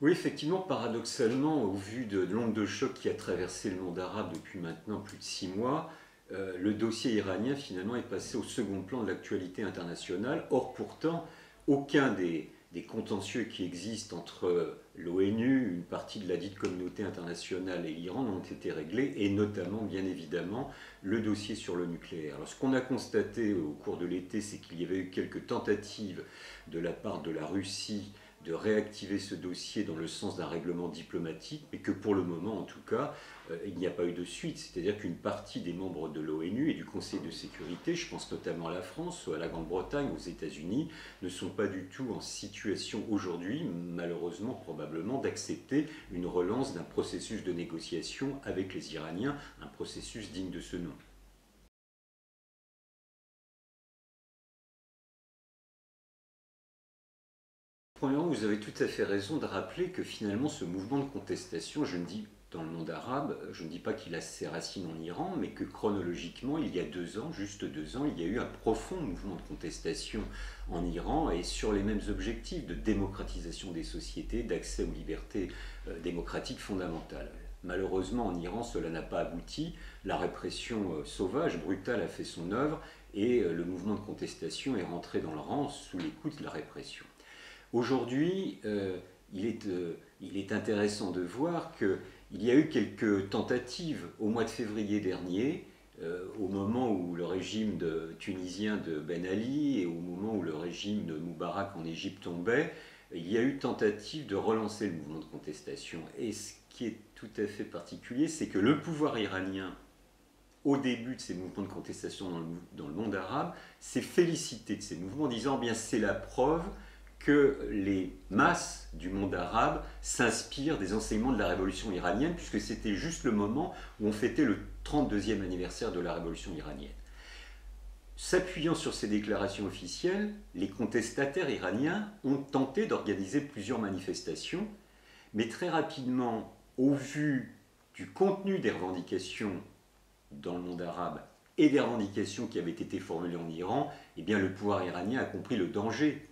Oui, effectivement, paradoxalement, au vu de l'onde de choc qui a traversé le monde arabe depuis maintenant plus de 6 mois, le dossier iranien finalement est passé au second plan de l'actualité internationale. Or, pourtant, aucun des contentieux qui existent entre l'ONU, une partie de la dite communauté internationale et l'Iran n'ont été réglés, et notamment, bien évidemment, le dossier sur le nucléaire. Alors, ce qu'on a constaté au cours de l'été, c'est qu'il y avait eu quelques tentatives de la part de la Russie de réactiver ce dossier dans le sens d'un règlement diplomatique, mais que pour le moment, en tout cas, il n'y a pas eu de suite. C'est-à-dire qu'une partie des membres de l'ONU et du Conseil de sécurité, je pense notamment à la France, à la Grande-Bretagne, aux États-Unis, ne sont pas du tout en situation aujourd'hui, malheureusement, probablement, d'accepter une relance d'un processus de négociation avec les Iraniens, un processus digne de ce nom. Premièrement, vous avez tout à fait raison de rappeler que finalement ce mouvement de contestation, je ne dis dans le monde arabe, je ne dis pas qu'il a ses racines en Iran, mais que chronologiquement, il y a 2 ans, juste 2 ans, il y a eu un profond mouvement de contestation en Iran et sur les mêmes objectifs de démocratisation des sociétés, d'accès aux libertés démocratiques fondamentales. Malheureusement, en Iran, cela n'a pas abouti. La répression sauvage, brutale, a fait son œuvre et le mouvement de contestation est rentré dans le rang sous les coups de la répression. Aujourd'hui, il est intéressant de voir qu'il y a eu quelques tentatives au mois de février dernier, au moment où le régime tunisien de Ben Ali et au moment où le régime de Moubarak en Égypte tombait, il y a eu tentative de relancer le mouvement de contestation. Et ce qui est tout à fait particulier, c'est que le pouvoir iranien, au début de ces mouvements de contestation dans le monde arabe, s'est félicité de ces mouvements en disant bien c'est la preuve que les masses du monde arabe s'inspirent des enseignements de la révolution iranienne, puisque c'était juste le moment où on fêtait le 32e anniversaire de la révolution iranienne. S'appuyant sur ces déclarations officielles, les contestataires iraniens ont tenté d'organiser plusieurs manifestations, mais très rapidement, au vu du contenu des revendications dans le monde arabe et des revendications qui avaient été formulées en Iran, eh bien le pouvoir iranien a compris le danger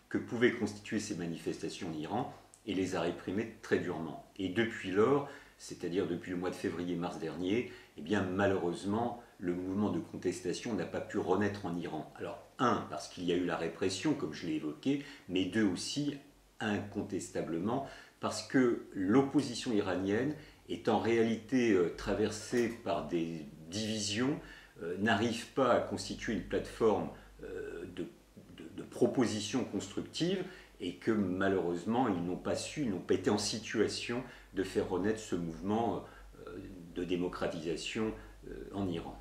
que pouvaient constituer ces manifestations en Iran et les a réprimées très durement. Et depuis lors, c'est-à-dire depuis le mois de février-mars dernier, eh bien malheureusement, le mouvement de contestation n'a pas pu renaître en Iran. Alors, un, parce qu'il y a eu la répression, comme je l'ai évoqué, mais deux aussi, incontestablement, parce que l'opposition iranienne est en réalité traversée par des divisions, n'arrive pas à constituer une plateforme de propositions constructives et que malheureusement ils n'ont pas su, ils n'ont pas été en situation de faire renaître ce mouvement de démocratisation en Iran.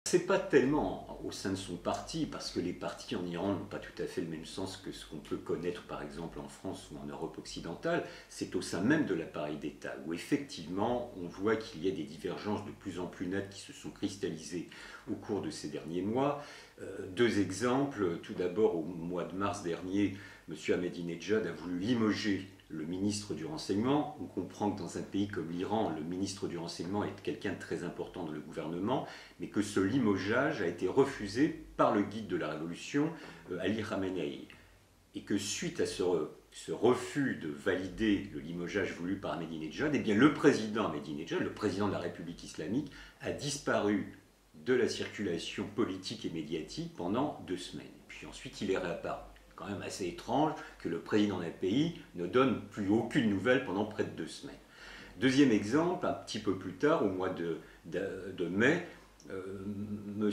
C'est pas tellement au sein de son parti, parce que les partis en Iran n'ont pas tout à fait le même sens que ce qu'on peut connaître par exemple en France ou en Europe occidentale, c'est au sein même de l'appareil d'État, où effectivement on voit qu'il y a des divergences de plus en plus nettes qui se sont cristallisées au cours de ces derniers mois. Deux exemples, tout d'abord au mois de mars dernier, M. Ahmadinejad a voulu limoger le ministre du Renseignement. On comprend que dans un pays comme l'Iran, le ministre du Renseignement est quelqu'un de très important dans le gouvernement, mais que ce limogeage a été refusé par le guide de la Révolution, Ali Khamenei. Et que suite à ce refus de valider le limogeage voulu par Ahmadinejad, eh bien le président Ahmadinejad, le président de la République islamique, a disparu de la circulation politique et médiatique pendant 2 semaines. Puis ensuite, il est réapparu. Quand même assez étrange que le président d'un pays ne donne plus aucune nouvelle pendant près de 2 semaines. Deuxième exemple, un petit peu plus tard, au mois de mai, M.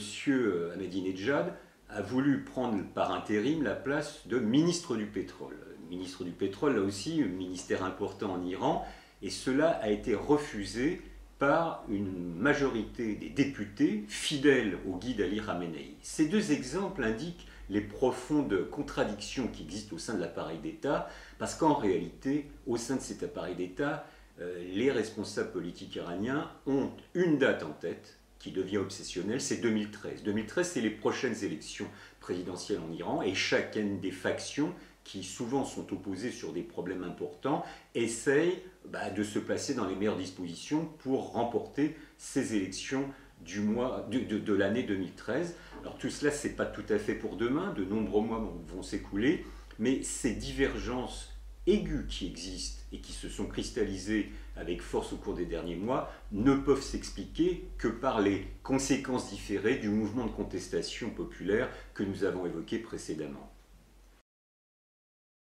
Ahmadinejad a voulu prendre par intérim la place de ministre du pétrole. Ministre du pétrole, là aussi, un ministère important en Iran, et cela a été refusé par une majorité des députés fidèles au guide Ali Khamenei. Ces deux exemples indiquent les profondes contradictions qui existent au sein de l'appareil d'État, parce qu'en réalité, au sein de cet appareil d'État, les responsables politiques iraniens ont une date en tête qui devient obsessionnelle, c'est 2013. 2013, c'est les prochaines élections présidentielles en Iran, et chacune des factions, qui souvent sont opposées sur des problèmes importants, essaye de se placer dans les meilleures dispositions pour remporter ces élections de l'année 2013. Alors tout cela, ce n'est pas tout à fait pour demain, de nombreux mois vont s'écouler, mais ces divergences aiguës qui existent et qui se sont cristallisées avec force au cours des derniers mois ne peuvent s'expliquer que par les conséquences différées du mouvement de contestation populaire que nous avons évoqué précédemment.